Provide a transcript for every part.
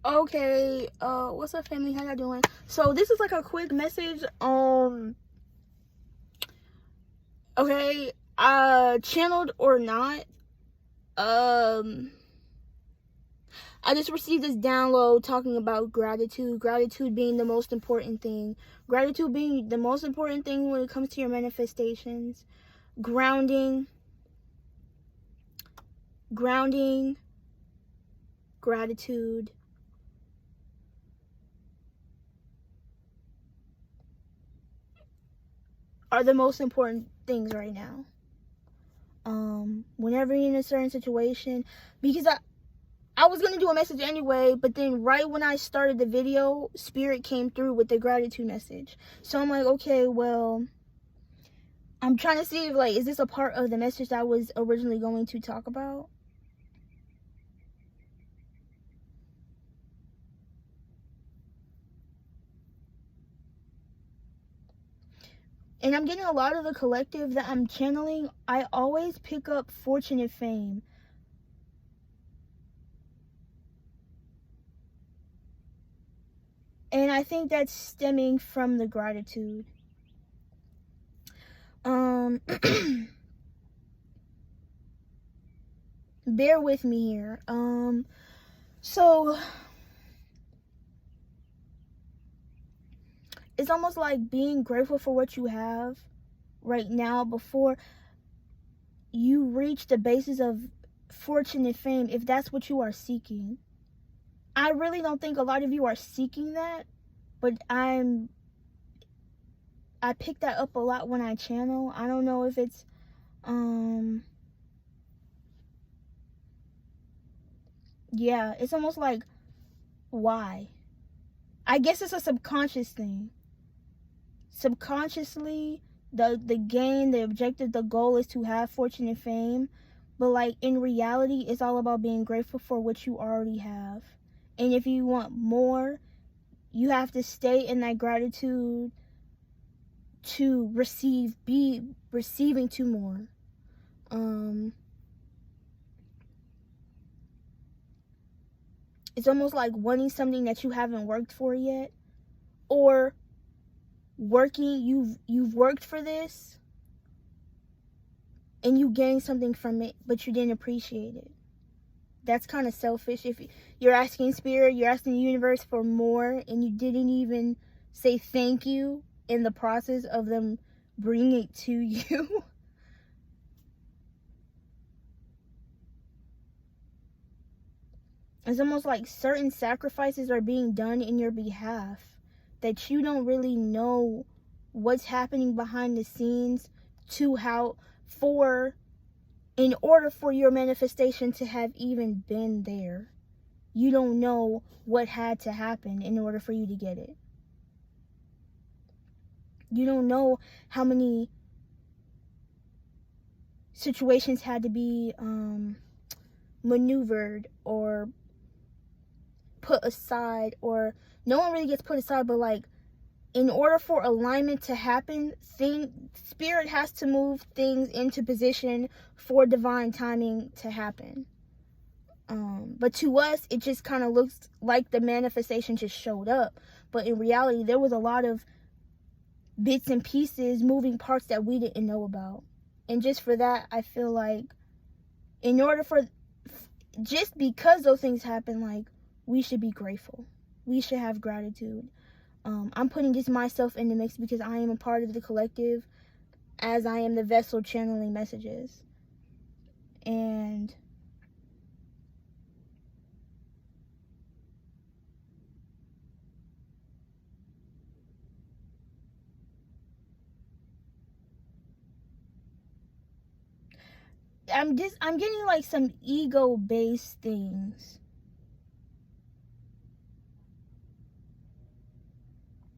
Okay, what's up, family? How y'all doing? So this is like a quick message. Okay, channeled or not, I just received this download talking about gratitude. Gratitude being the most important thing. Gratitude being the most important thing when it comes to your manifestations. Grounding, gratitude. Are the most important things right now. Whenever you're in a certain situation, because I was gonna do a message anyway, but then right when I started the video, Spirit came through with the gratitude message. So I'm like, okay, well, I'm trying to see if, like, is this a part of the message that I was originally going to talk about? And I'm getting a lot of the collective that I'm channeling. I always pick up fortune and fame. And I think that's stemming from the gratitude. Bear with me here. So it's almost like being grateful for what you have right now before you reach the basis of fortune and fame, if that's what you are seeking. I really don't think a lot of you are seeking that, but I pick that up a lot when I channel. I don't know if it's yeah, it's almost like, why? I guess it's a subconscious thing. Subconsciously, the objective, the goal is to have fortune and fame, but like in reality, it's all about being grateful for what you already have. And if you want more, you have to stay in that gratitude to be receiving to more. It's almost like wanting something that you haven't worked for yet, or you've worked for this and you gained something from it, but you didn't appreciate it. That's kind of selfish. If you're asking Spirit, you're asking the universe for more, and you didn't even say thank you in the process of them bringing it to you. It's almost like certain sacrifices are being done in your behalf that you don't really know what's happening behind the scenes in order for your manifestation to have even been there. You don't know what had to happen in order for you to get it. You don't know how many situations had to be maneuvered or put aside, or no one really gets put aside, but like in order for alignment to happen, Spirit has to move things into position for divine timing to happen. But to us, it just kind of looks like the manifestation just showed up. But in reality, there was a lot of bits and pieces, moving parts that we didn't know about. And just for that, I feel like in order for, just because those things happen, like, we should be grateful. We should have gratitude. I'm putting just myself in the mix because I am a part of the collective, as I am the vessel channeling messages. And I'm getting like some ego-based things.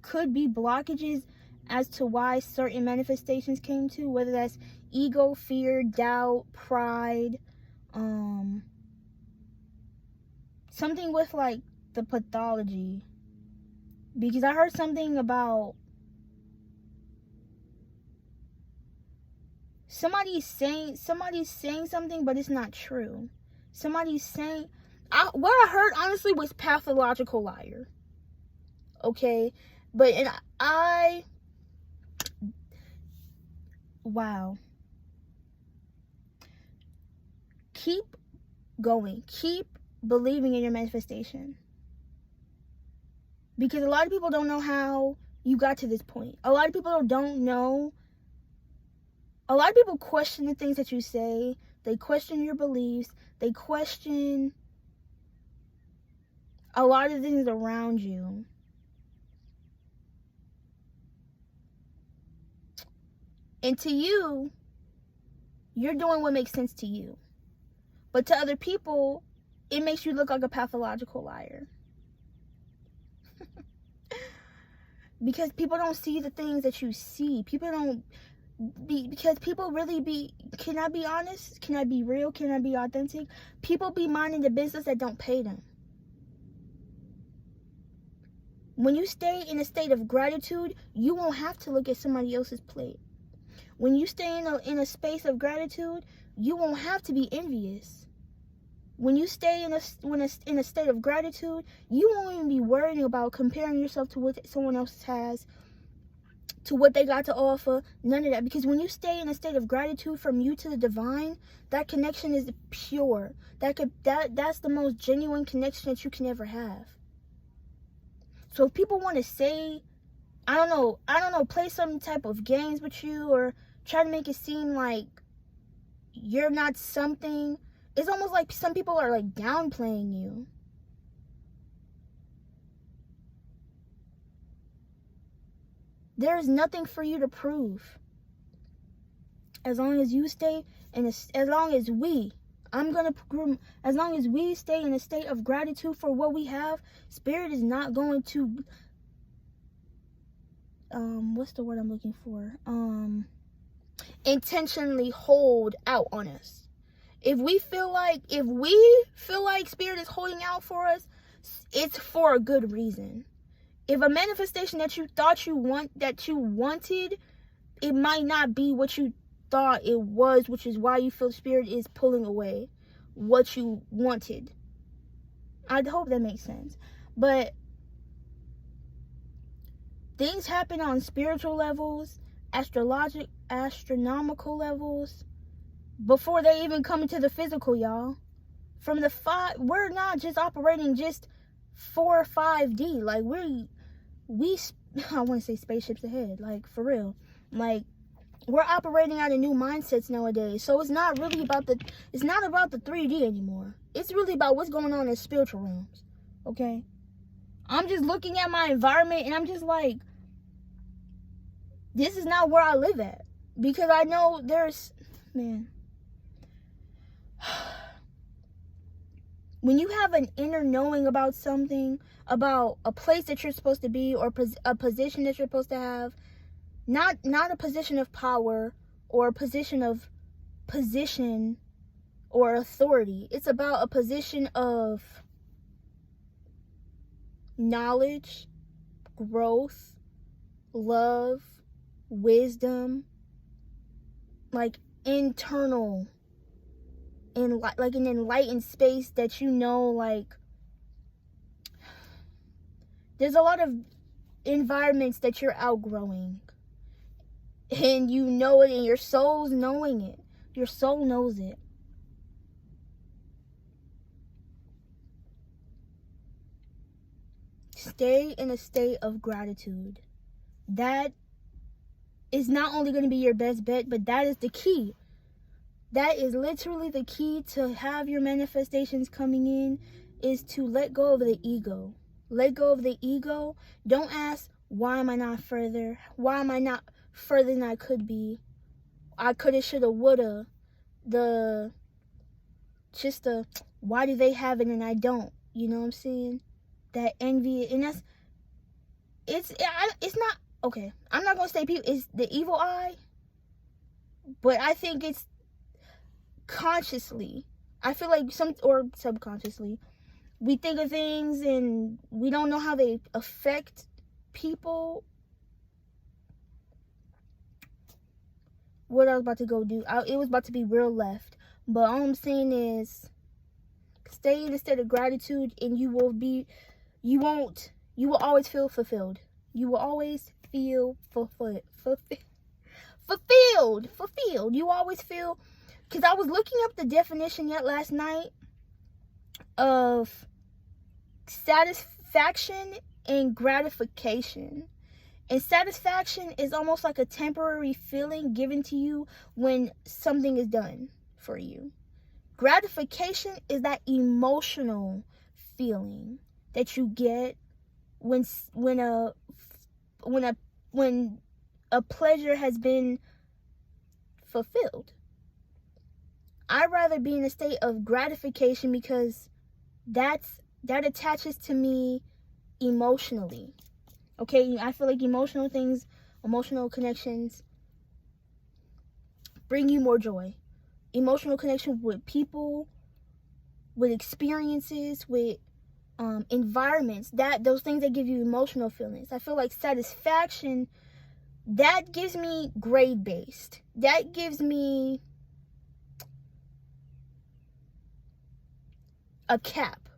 Could be blockages as to why certain manifestations came to, whether that's ego, fear, doubt, pride, something with like the pathology. Because I heard something about somebody's saying something, but it's not true. Somebody's saying, what I heard honestly was pathological liar. Okay, but and wow. Keep going. Keep believing in your manifestation. Because a lot of people don't know how you got to this point. A lot of people don't know. A lot of people question the things that you say. They question your beliefs. They question a lot of things around you. And to you, you're doing what makes sense to you. But to other people, it makes you look like a pathological liar. Because people don't see the things that you see. People don't because people really can I be honest? Can I be real? Can I be authentic? People be minding the business that don't pay them. When you stay in a state of gratitude, you won't have to look at somebody else's plate. When you stay in a space of gratitude, you won't have to be envious. When you stay in a state of gratitude, you won't even be worrying about comparing yourself to what someone else has, to what they got to offer. None of that. Because when you stay in a state of gratitude from you to the divine, that connection is pure. That's the most genuine connection that you can ever have. So if people want to say, I don't know, play some type of games with you or try to make it seem like you're not something, it's almost like some people are like downplaying you. There is nothing for you to prove. As long as you stay as long as we stay in a state of gratitude for what we have, Spirit is not going to what's the word I'm looking for? Intentionally hold out on us. If we feel like Spirit is holding out for us, it's for a good reason. If a manifestation that you thought you wanted, it might not be what you thought it was, which is why you feel Spirit is pulling away what you wanted. I hope that makes sense. But things happen on spiritual levels, astronomical levels, before they even come into the physical, y'all. From the we're not just operating just 4 or 5D. Like I want to say spaceships ahead. Like for real. Like we're operating out of new mindsets nowadays. So it's not about the 3D anymore. It's really about what's going on in spiritual realms. Okay? I'm just looking at my environment and I'm just like, this is not where I live at. Because I know when you have an inner knowing about something, about a place that you're supposed to be or a position that you're supposed to have, not a position of power or a position or authority. It's about a position of knowledge, growth, love, wisdom, like internal, like an enlightened space that like there's a lot of environments that you're outgrowing and you know it and your soul's knowing it. Your soul knows it. Stay in a state of gratitude. That is not only going to be your best bet, but that is the key. That is literally the key to have your manifestations coming in, is to let go of the ego. Let go of the ego. Don't ask, why am I not further? Why am I not further than I could be? I coulda, shoulda, woulda. Why do they have it and I don't? You know what I'm saying? That envy, and it's not, okay, I'm not going to say it's the evil eye, but I think it's consciously. I feel like or subconsciously, we think of things and we don't know how they affect people. What I was about to go do, it was about to be real left, but all I'm saying is Stay in a state of gratitude, and you will always feel fulfilled. You will always feel fulfilled. You always feel, because I was looking up the definition last night of satisfaction and gratification. And satisfaction is almost like a temporary feeling given to you when something is done for you. Gratification is that emotional feeling that you get when a pleasure has been fulfilled. I'd rather be in a state of gratification because that attaches to me emotionally. Okay, I feel like emotional connections bring you more joy. Emotional connection with people, with experiences, with environments, those things that give you emotional feelings. I feel like satisfaction, that gives me grade-based. That gives me a cap.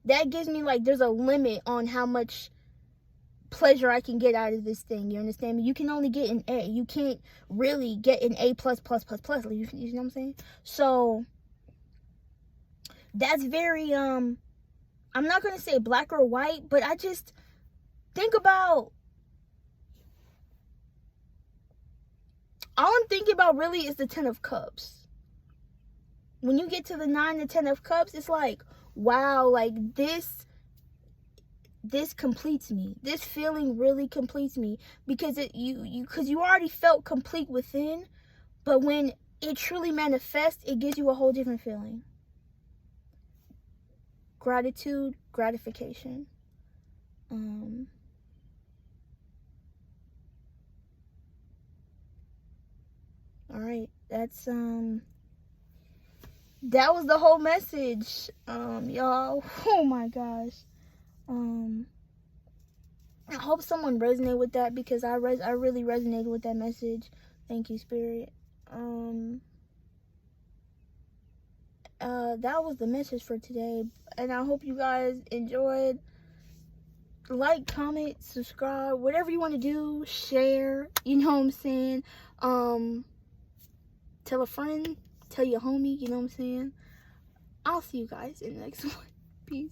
That gives me, like, there's a limit on how much pleasure I can get out of this thing. You understand me? You can only get an A. You can't really get an A++++. You know what I'm saying? So that's very I'm not gonna say black or white, but I just think about, all I'm thinking about really is the 10 of Cups. When you get to the 9 and 10 of Cups, it's like, wow, like this completes me. This feeling really completes me, because you already felt complete within, but when it truly manifests, it gives you a whole different feeling. Gratitude, gratification. All right, that's that was the whole message, y'all. Oh my gosh. I hope someone resonated with that, because I really resonated with that message. Thank you, Spirit. That was the message for today, and I hope you guys enjoyed. Like, comment, subscribe, whatever you want to do, share, you know what I'm saying? Tell a friend, tell your homie, you know what I'm saying? I'll see you guys in the next one. Peace.